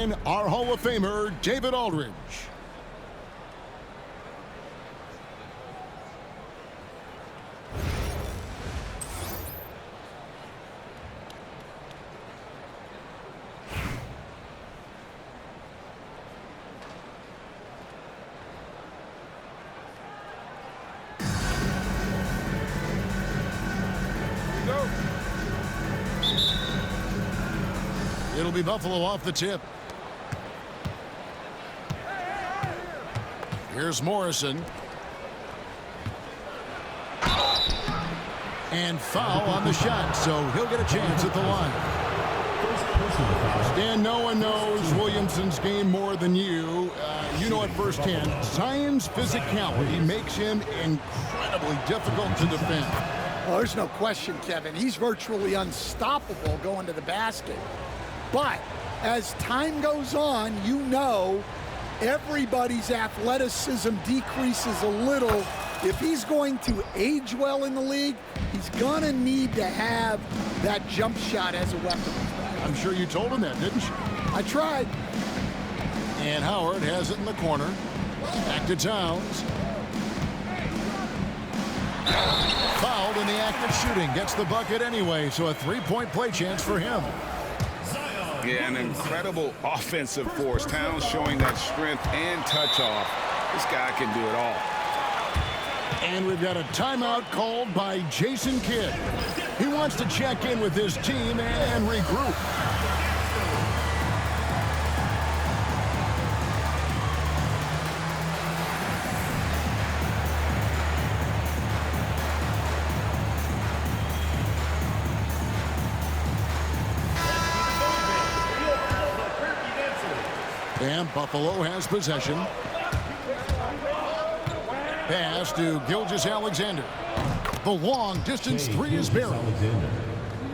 line, our Hall of Famer, David Aldridge. It'll be Buffalo off the tip. Here's Morrison. And foul on the shot, so he'll get a chance at the line. Stan, no one knows Williamson's game more than you. You know it firsthand. Zion's physicality makes him incredibly difficult to defend. Oh, there's no question, Kevin. He's virtually unstoppable going to the basket. But as time goes on, you know everybody's athleticism decreases a little. If he's going to age well in the league, he's going to need to have that jump shot as a weapon. I'm sure you told him that, didn't you? I tried. And Howard has it in the corner. Back to Towns. Fouled in the act of shooting. Gets the bucket anyway, so a three-point play chance for him. Yeah, an incredible offensive force. Towns showing that strength and touch off. This guy can do it all. And we've got a timeout called by Jason Kidd. He wants to check in with his team and regroup. And Buffalo has possession. Pass to Gilgeous-Alexander. The long-distance three is barreled.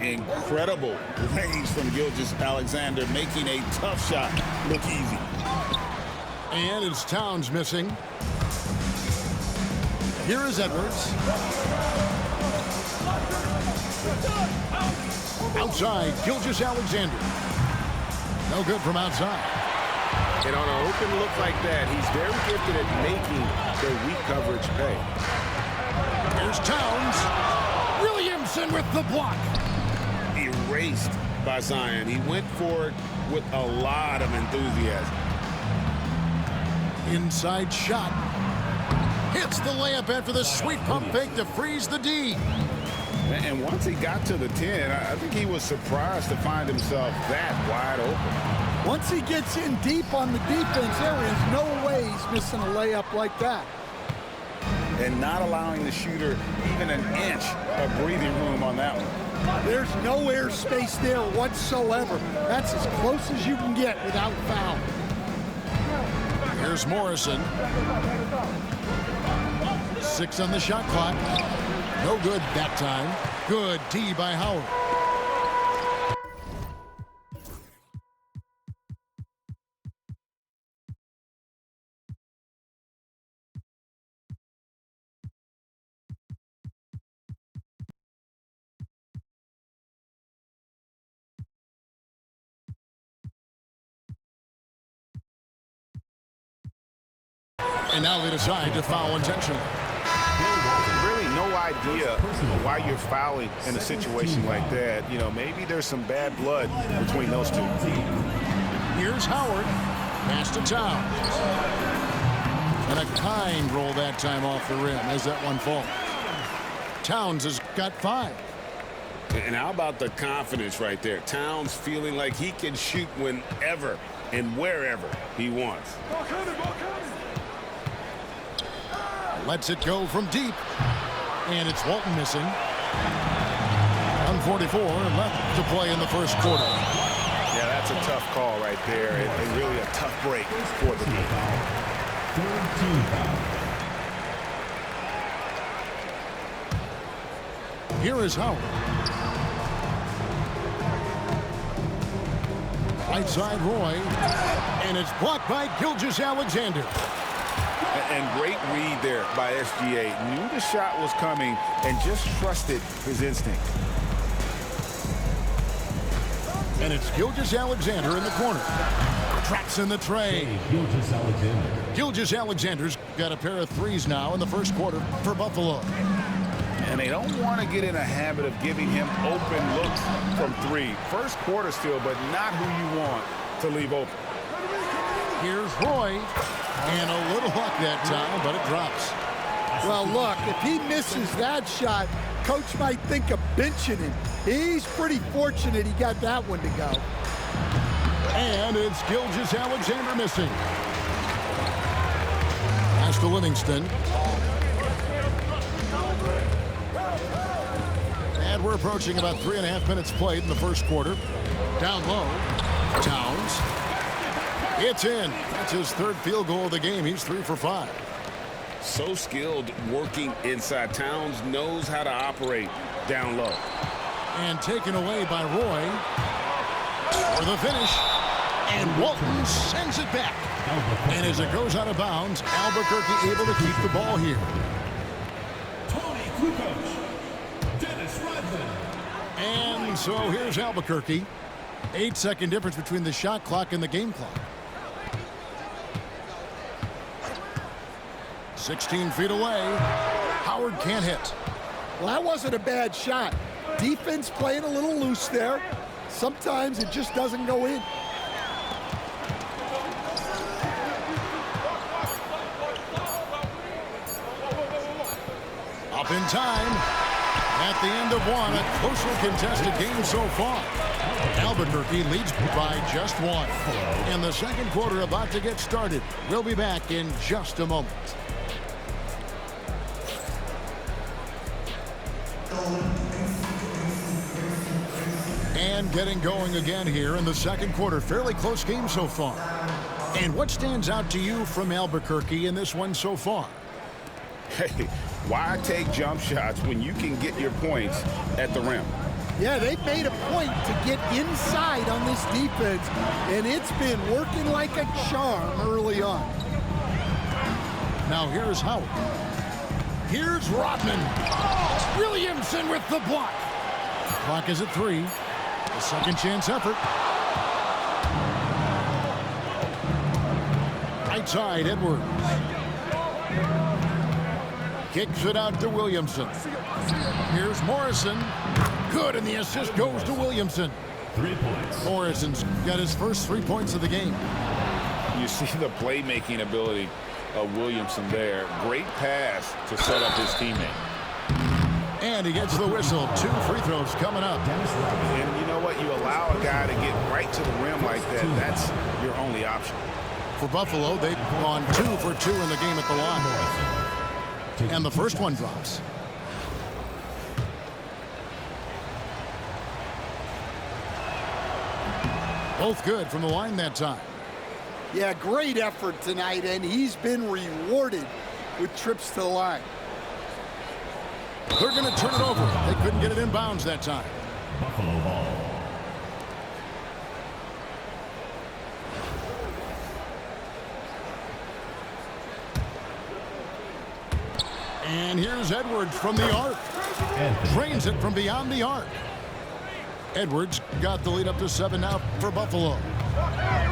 Incredible range from Gilgeous-Alexander, making a tough shot look easy. And it's Towns missing. Here is Edwards. Outside, Gilgeous-Alexander. No good from outside. And on an open look like that, he's very gifted at making the weak coverage pay. Here's Towns. Williamson with the block. Erased by Zion. He went for it with a lot of enthusiasm. Inside shot. Hits the layup after the sweet pump fake to freeze the D. And once he got to the 10, I think he was surprised to find himself that wide open. Once he gets in deep on the defense, there is no way he's missing a layup like that. And not allowing the shooter even an inch of breathing room on that one. There's no air space there whatsoever. That's as close as you can get without foul. Here's Morrison. 6 on the shot clock. No good that time. Good D by Howard. And now they decide to foul intentionally. Really no idea why you're fouling in a situation like that. You know, maybe there's some bad blood between those two. Here's Howard. Pass to Towns. And a kind roll that time off the rim as that one falls. Towns has got 5. And how about the confidence right there? Towns feeling like he can shoot whenever and wherever he wants. Lets it go from deep. And it's Walton missing. 1:44 left to play in the first quarter. Yeah, that's a tough call right there, and really a tough break for the game. Here is Howard. Right side Roy. And it's blocked by Gilgeous-Alexander. And great read there by SGA. Knew the shot was coming and just trusted his instinct. And it's Gilgeous-Alexander in the corner. Traps in the tray. Gilgeous-Alexander's got a pair of threes now in the first quarter for Buffalo. And they don't want to get in a habit of giving him open looks from three. First quarter still, but not who you want to leave open. Here's Roy. And a little luck that time, but it drops. Well, look, if he misses that shot, coach might think of benching him. He's pretty fortunate he got that one to go. And it's Gilgeous-Alexander missing. Pass to Livingston. And we're approaching about 3.5 minutes played in the first quarter. Down low. Towns. It's in. That's his third field goal of the game. He's 3 for 5. So skilled working inside. Towns knows how to operate down low. And taken away by Roy for the finish. And Walton sends it back. And as it goes out of bounds, Albuquerque able to keep the ball here. And so here's Albuquerque. 8-second difference between the shot clock and the game clock. 16 feet away. Howard can't hit. Well, that wasn't a bad shot. Defense playing a little loose there. Sometimes it just doesn't go in. Up in time. At the end of one, a closely contested game so far. Albuquerque leads by just one. And the second quarter about to get started. We'll be back in just a moment. And getting going again here in the second quarter. Fairly close game so far. And what stands out to you from Albuquerque in this one so far? Hey, why take jump shots when you can get your points at the rim? Yeah, they've made a point to get inside on this defense, and it's been working like a charm early on. Now here's Howard. Here's Rodman. Williamson with the block. Clock is at 3. A second chance effort. Right side, Edwards. Kicks it out to Williamson. Here's Morrison. Good, and the assist goes to Williamson. 3 points. Morrison's got his first 3 points of the game. You see the playmaking ability of Williamson there. Great pass to set up his teammate. And he gets the whistle. 2 free throws coming up. And you know what? You allow a guy to get right to the rim like that. That's your only option. For Buffalo, they've gone 2 for 2 in the game at the line. And the first one drops. Both good from the line that time. Yeah, great effort tonight, and he's been rewarded with trips to the line. They're going to turn it over. They couldn't get it in bounds that time. Buffalo ball. And here's Edwards from the arc. Drains it from beyond the arc. Edwards got the lead up to 7 now for Buffalo.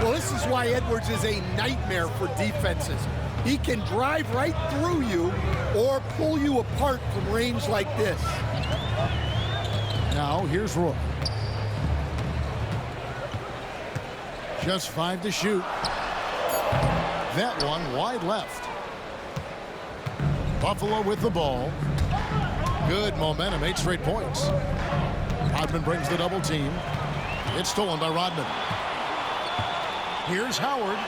Well, this is why Edwards is a nightmare for defenses. He can drive right through you or pull you apart from range like this. Now here's Roy. Just 5 to shoot. That one wide left. Buffalo with the ball. Good momentum, 8 straight points. Rodman brings the double team. It's stolen by Rodman. Here's Howard.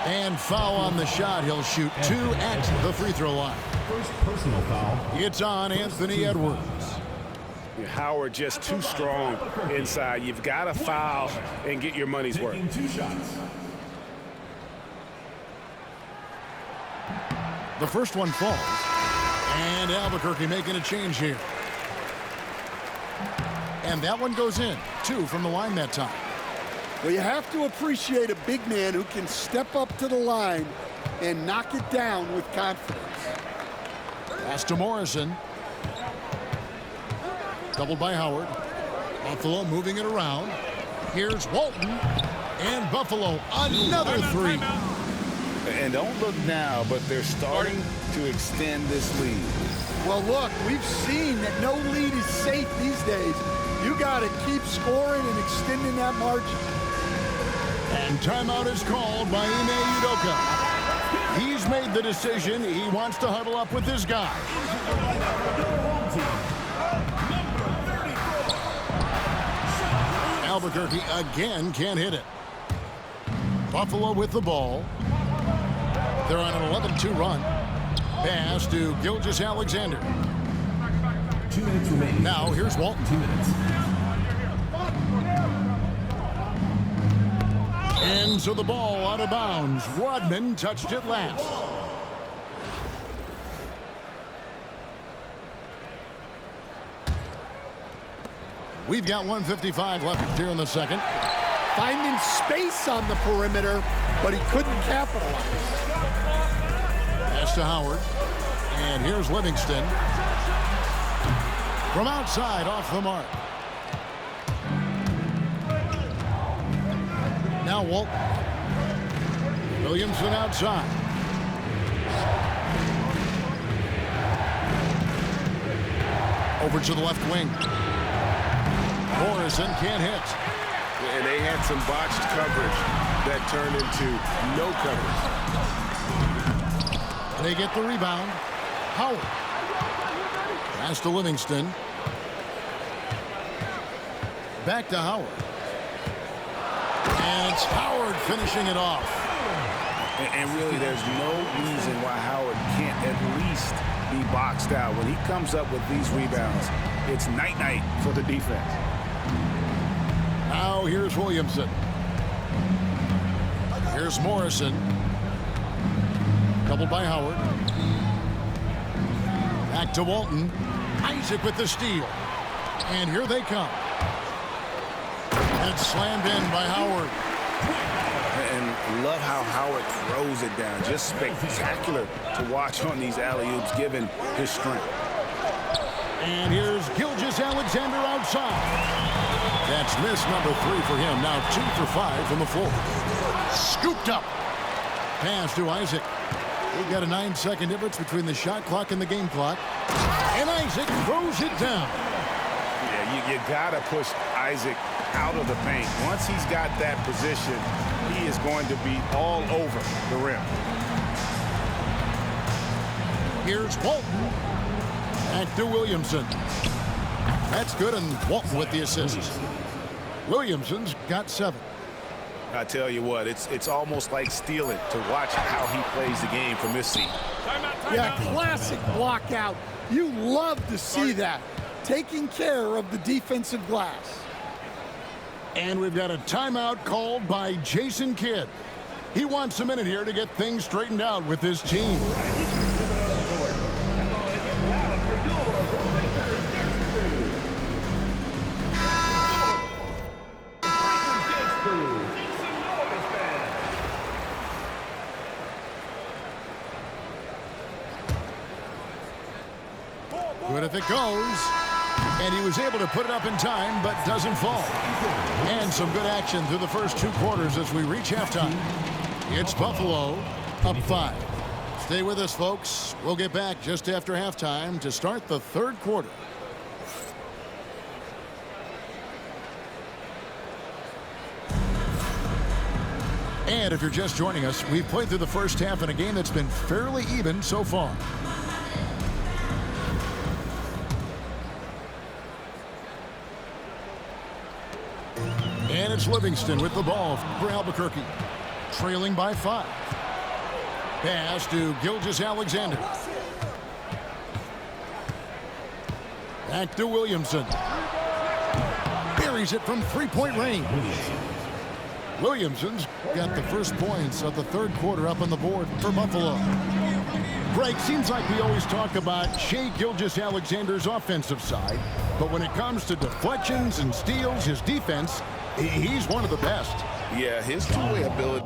And foul on the shot. He'll shoot 2 at the free throw line. First personal foul. It's on Anthony Edwards. Howard just too strong inside. You've got to foul and get your money's worth. Taking 2 shots. The first one falls. And Albuquerque making a change here. And that one goes in. 2 from the line that time. Well, you have to appreciate a big man who can step up to the line and knock it down with confidence. Pass to Morrison. Doubled by Howard. Buffalo moving it around. Here's Walton. And Buffalo, another three. And don't look now, but they're starting to extend this lead. Well, look, we've seen that no lead is safe these days. You got to keep scoring and extending that margin. And timeout is called by Ime Udoka. He's made the decision. He wants to huddle up with his guy. Albuquerque again can't hit it. Buffalo with the ball. They're on an 11-2 run. Pass to Gilgeous-Alexander. 2 minutes remaining. Now here's Walton. 2 minutes. And so the ball out of bounds. Rodman touched it last. We've got 1:55 left here in the second. Finding space on the perimeter, but he couldn't capitalize. Pass to Howard. And here's Livingston. From outside, off the mark. Now Walton. Williamson outside. Over to the left wing. Morrison can't hit. And they had some botched coverage that turned into no coverage. They get the rebound. Howard. Pass to Livingston. Back to Howard. And it's Howard finishing it off. And really, there's no reason why Howard can't at least be boxed out. When he comes up with these rebounds, it's night-night for the defense. Now here's Williamson. Here's Morrison. Coupled by Howard. Back to Walton. Isaac with the steal. And here they come. And it's slammed in by Howard. And love how Howard throws it down. Just spectacular to watch on these alley-oops, given his strength. And here's Gilgeous-Alexander outside. That's miss number 3 for him. Now 2 for 5 from the floor. Scooped up. Pass to Isaac. We've got a 9-second difference between the shot clock and the game clock. And Isaac throws it down. Yeah, you got to push Isaac out of the paint. Once he's got that position, he is going to be all over the rim. Here's Walton. Back to Williamson. That's good, and Walton with the assist. Williamson's got 7. I tell you what, it's almost like stealing to watch how he plays the game from this seat. Yeah, classic block out. You love to see that. Taking care of the defensive glass. And we've got a timeout called by Jason Kidd. He wants a minute here to get things straightened out with his team. Good if it goes. And he was able to put it up in time, but doesn't fall. And some good action through the first 2 quarters as we reach halftime. It's Buffalo up 5. Stay with us, folks. We'll get back just after halftime to start the 3rd quarter. And if you're just joining us, we've played through the first half in a game that's been fairly even so far. And it's Livingston with the ball for Albuquerque. Trailing by 5. Pass to Gilgeous-Alexander. Back to Williamson. Buries it from 3-point range. Williamson's got the first points of the 3rd quarter up on the board for Buffalo. Greg, seems like we always talk about Shai Gilgeous-Alexander's offensive side, but when it comes to deflections and steals, his defense, he's one of the best. Yeah, his two-way ability